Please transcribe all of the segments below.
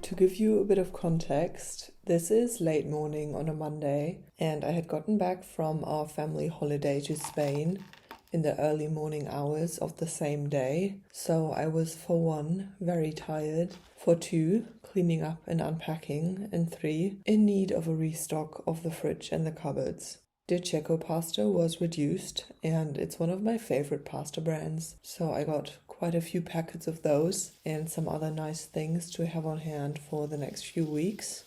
To give you a bit of context, this is late morning on a Monday, and I had gotten back from our family holiday to Spain in the early morning hours of the same day. So I was, for one, very tired, for two, cleaning up and unpacking, and three, in need of a restock of the fridge and the cupboards. Di Cecco pasta was reduced, and it's one of my favorite pasta brands, so I got quite a few packets of those and some other nice things to have on hand for the next few weeks.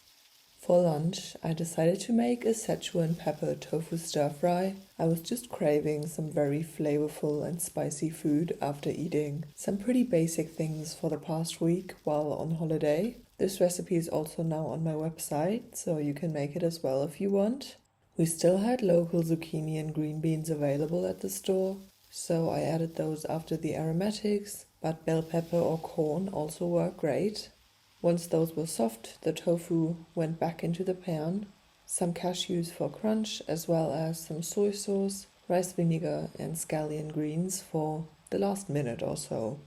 For lunch, I decided to make a Szechuan pepper tofu stir fry. I was just craving some very flavorful and spicy food after eating some pretty basic things for the past week while on holiday. This recipe is also now on my website, so you can make it as well if you want. We still had local zucchini and green beans available at the store, so I added those after the aromatics, but bell pepper or corn also work great. Once those were soft, the tofu went back into the pan, some cashews for crunch, as well as some soy sauce, rice vinegar and scallion greens for the last minute or so.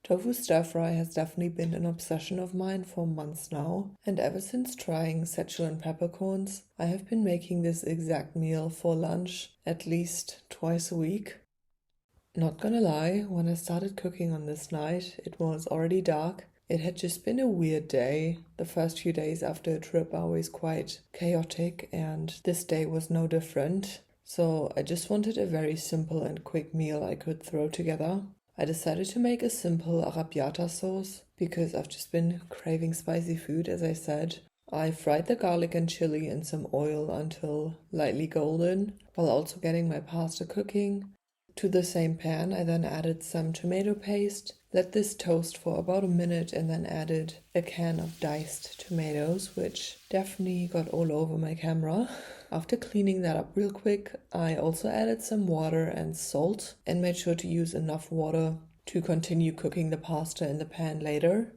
Tofu stir fry has definitely been an obsession of mine for months now, and ever since trying Szechuan peppercorns, I have been making this exact meal for lunch at least twice a week. Not gonna lie, when I started cooking on this night, it was already dark. It had just been a weird day. The first few days after a trip are always quite chaotic, and this day was no different. So I just wanted a very simple and quick meal I could throw together. I decided to make a simple arrabiata sauce because I've just been craving spicy food, as I said. I fried the garlic and chili in some oil until lightly golden, while also getting my pasta cooking. To the same pan, I then added some tomato paste, let this toast for about a minute, and then added a can of diced tomatoes, which definitely got all over my camera. After cleaning that up real quick, I also added some water and salt and made sure to use enough water to continue cooking the pasta in the pan later.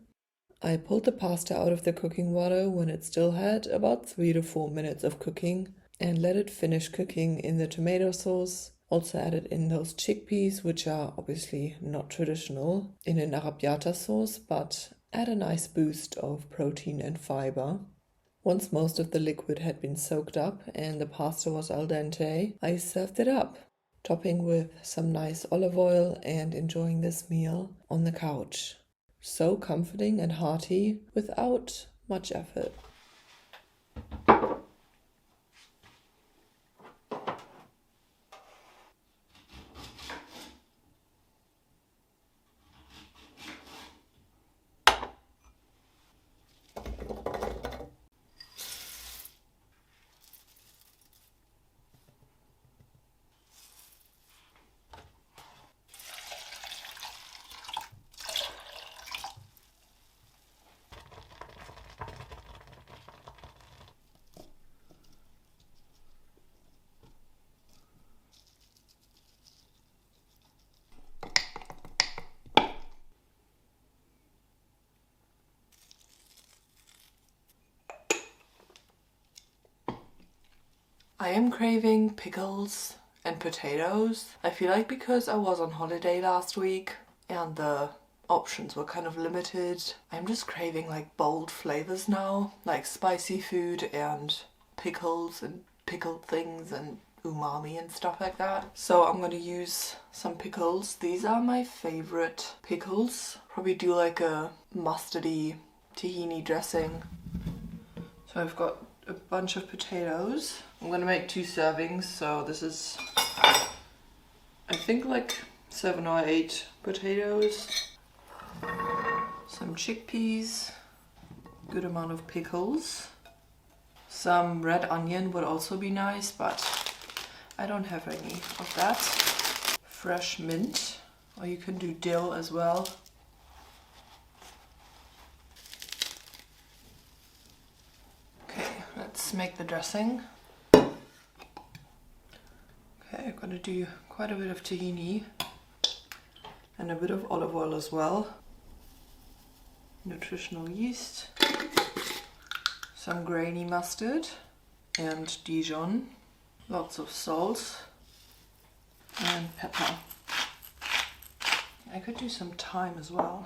I pulled the pasta out of the cooking water when it still had about 3 to 4 minutes of cooking and let it finish cooking in the tomato sauce. Also added in those chickpeas, which are obviously not traditional in an arrabbiata sauce, but add a nice boost of protein and fiber. Once most of the liquid had been soaked up and the pasta was al dente, I served it up, topping with some nice olive oil and enjoying this meal on the couch. So comforting and hearty without much effort. I am craving pickles and potatoes. I feel like because I was on holiday last week and the options were kind of limited, I'm just craving like bold flavors now, like spicy food and pickles and pickled things and umami and stuff like that. So I'm gonna use some pickles. These are my favorite pickles. Probably do like a mustardy tahini dressing. So I've got a bunch of potatoes. I'm gonna make 2 servings, so this is I think like 7 or 8 potatoes, some chickpeas, good amount of pickles, some red onion would also be nice, but I don't have any of that, fresh mint, or you can do dill as well. Let's make the dressing. Okay, I'm gonna do quite a bit of tahini and a bit of olive oil as well. Nutritional yeast, some grainy mustard and Dijon, lots of salt and pepper. I could do some thyme as well.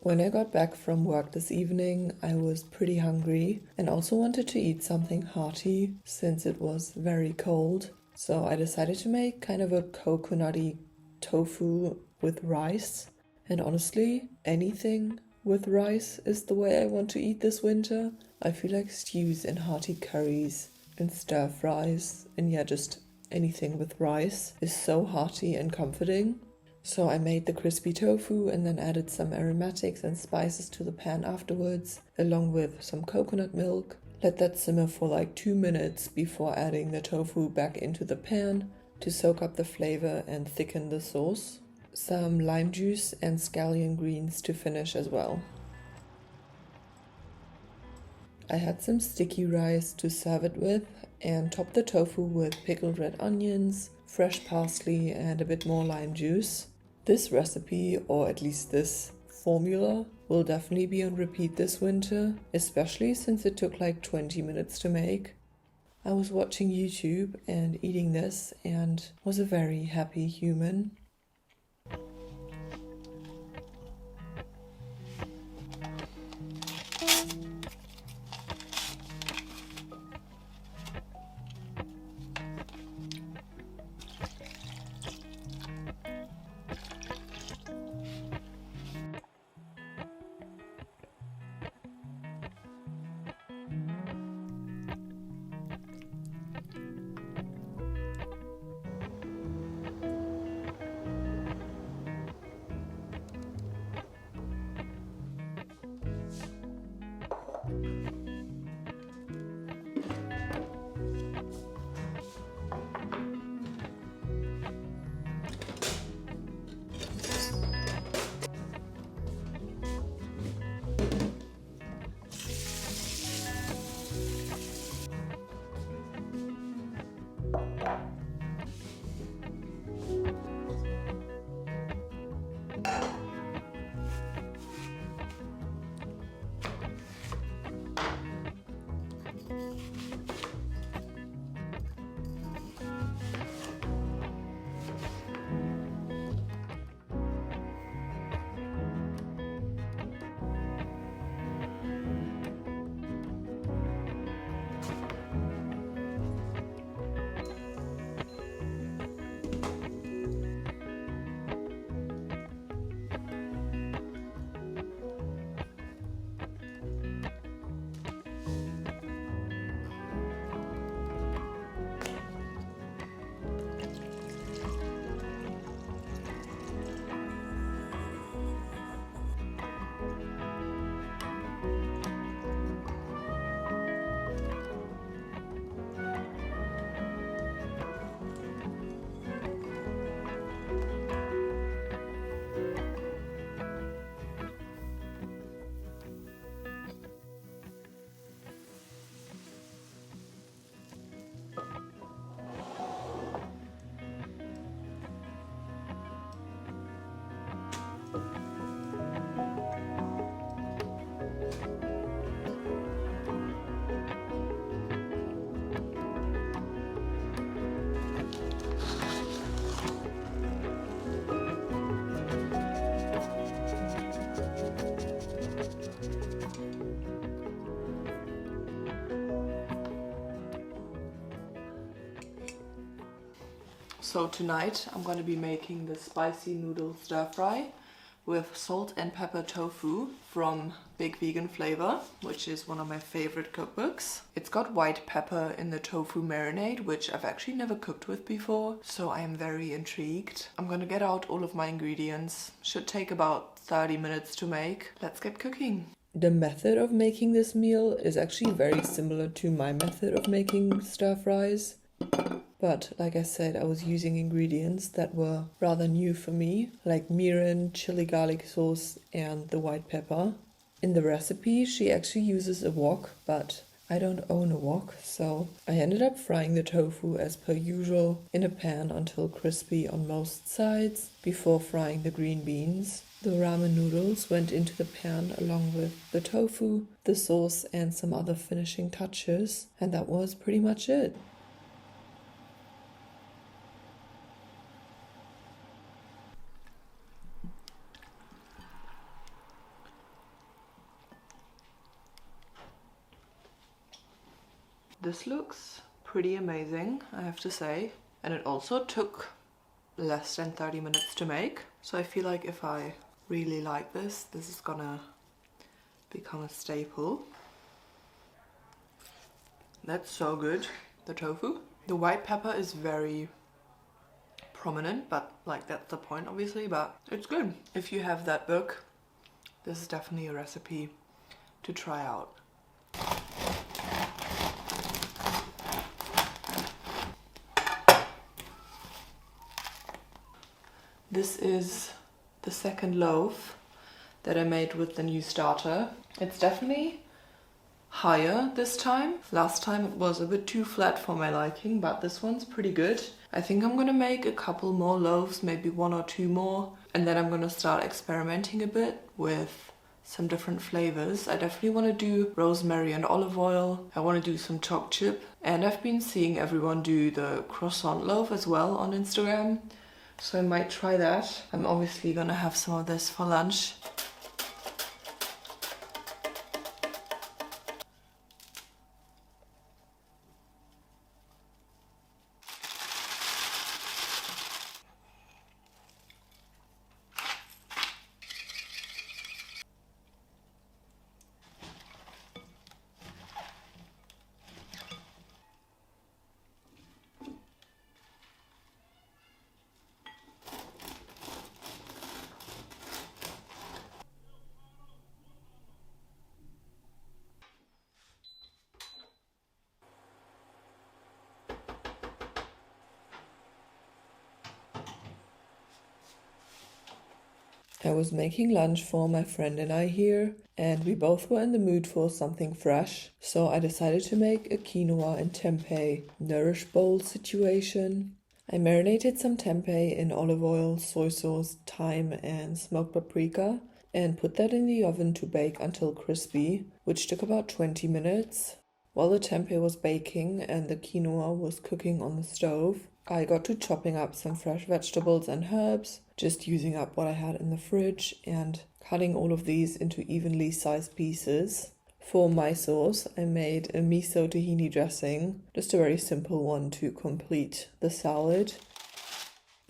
When I got back from work this evening, I was pretty hungry and also wanted to eat something hearty since it was very cold. So I decided to make kind of a coconutty tofu with rice. And honestly, anything with rice is the way I want to eat this winter. I feel like stews and hearty curries and stir fries and just anything with rice is so hearty and comforting. So I made the crispy tofu and then added some aromatics and spices to the pan afterwards, along with some coconut milk. Let that simmer for like 2 minutes before adding the tofu back into the pan to soak up the flavor and thicken the sauce. Some lime juice and scallion greens to finish as well. I had some sticky rice to serve it with and topped the tofu with pickled red onions, fresh parsley and a bit more lime juice. This recipe, or at least this formula, will definitely be on repeat this winter, especially since it took like 20 minutes to make. I was watching YouTube and eating this and was a very happy human. So tonight I'm going to be making the spicy noodle stir fry with salt and pepper tofu from Big Vegan Flavor, which is one of my favorite cookbooks. It's got white pepper in the tofu marinade, which I've actually never cooked with before, so I am very intrigued. I'm gonna get out all of my ingredients. Should take about 30 minutes to make. Let's get cooking. The method of making this meal is actually very similar to my method of making stir fries. But like I said, I was using ingredients that were rather new for me, like mirin, chili garlic sauce and the white pepper. In the recipe, she actually uses a wok, but I don't own a wok, so I ended up frying the tofu as per usual in a pan until crispy on most sides before frying the green beans. The ramen noodles went into the pan along with the tofu, the sauce and some other finishing touches, and that was pretty much it. This looks pretty amazing, I have to say, and it also took less than 30 minutes to make, so I feel like if I really like this is gonna become a staple. That's so good, the tofu. The white pepper is very prominent, but like that's the point obviously, but it's good. If you have that book, this is definitely a recipe to try out. This is the second loaf that I made with the new starter. It's definitely higher this time. Last time it was a bit too flat for my liking, but this one's pretty good. I think I'm gonna make a couple more loaves, maybe 1 or 2 more, and then I'm gonna start experimenting a bit with some different flavors. I definitely want to do rosemary and olive oil. I want to do some choc chip, and I've been seeing everyone do the croissant loaf as well on Instagram, so I might try that. I'm obviously gonna have some of this for lunch. I was making lunch for my friend and I here, and we both were in the mood for something fresh, so I decided to make a quinoa and tempeh nourish bowl situation. I marinated some tempeh in olive oil, soy sauce, thyme and smoked paprika, and put that in the oven to bake until crispy, which took about 20 minutes. While the tempeh was baking and the quinoa was cooking on the stove, I got to chopping up some fresh vegetables and herbs, just using up what I had in the fridge and cutting all of these into evenly sized pieces. For my sauce, I made a miso tahini dressing, just a very simple one to complete the salad.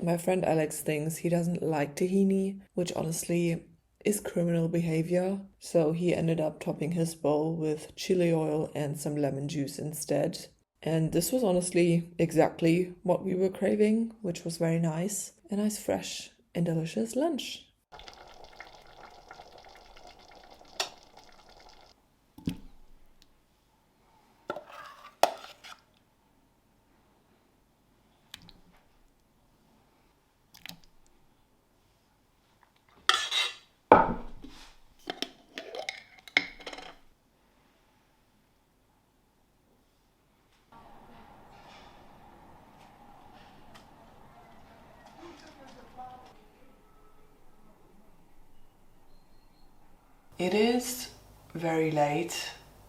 My friend Alex thinks he doesn't like tahini, which honestly is criminal behavior, so he ended up topping his bowl with chili oil and some lemon juice instead. And this was honestly exactly what we were craving, which was very nice. A nice, fresh and delicious lunch. It is very late,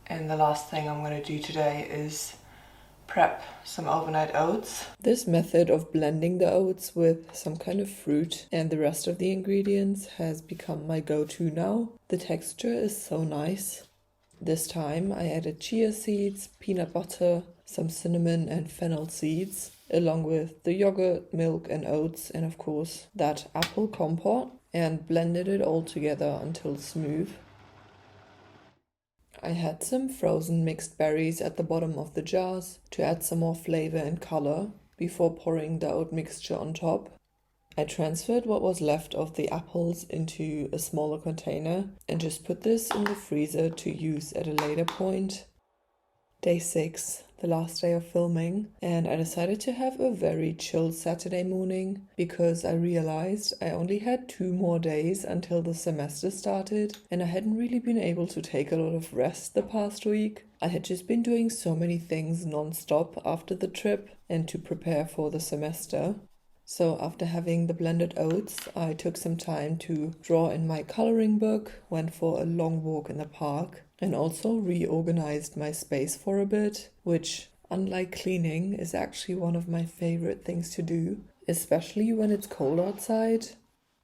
and the last thing I'm going to do today is prep some overnight oats. This method of blending the oats with some kind of fruit and the rest of the ingredients has become my go-to now. The texture is so nice. This time I added chia seeds, peanut butter, some cinnamon and fennel seeds, along with the yogurt, milk and oats, and of course that apple compote, and blended it all together until smooth. I had some frozen mixed berries at the bottom of the jars to add some more flavor and color before pouring the oat mixture on top. I transferred what was left of the apples into a smaller container and just put this in the freezer to use at a later point. day 6, the last day of filming, and I decided to have a very chill Saturday morning because I realized I only had 2 more days until the semester started and I hadn't really been able to take a lot of rest the past week. I had just been doing so many things non-stop after the trip and to prepare for the semester. So after having the blended oats, I took some time to draw in my coloring book, went for a long walk in the park, and also reorganized my space for a bit, which, unlike cleaning, is actually one of my favorite things to do, especially when it's cold outside.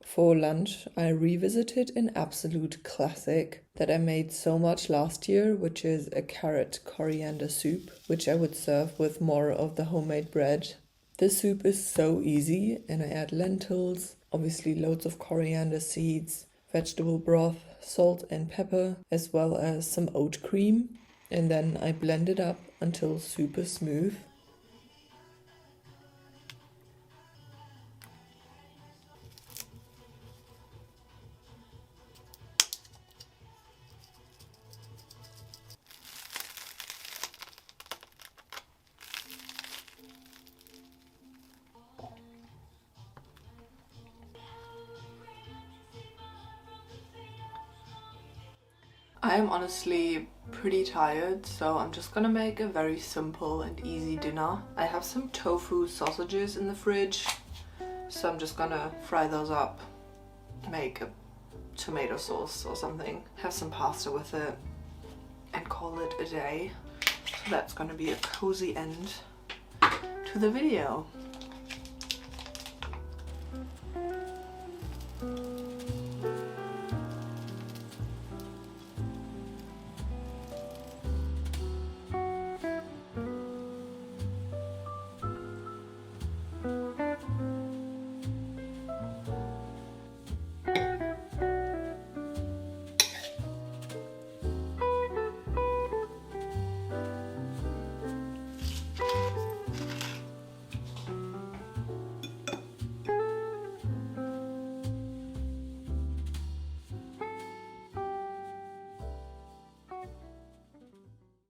For lunch, I revisited an absolute classic that I made so much last year, which is a carrot coriander soup, which I would serve with more of the homemade bread. This soup is so easy, and I add lentils, obviously loads of coriander seeds, vegetable broth, salt and pepper, as well as some oat cream, and then I blend it up until super smooth. I am honestly pretty tired, so I'm just gonna make a very simple and easy dinner. I have some tofu sausages in the fridge, so I'm just gonna fry those up, make a tomato sauce or something, have some pasta with it, and call it a day. So that's gonna be a cozy end to the video.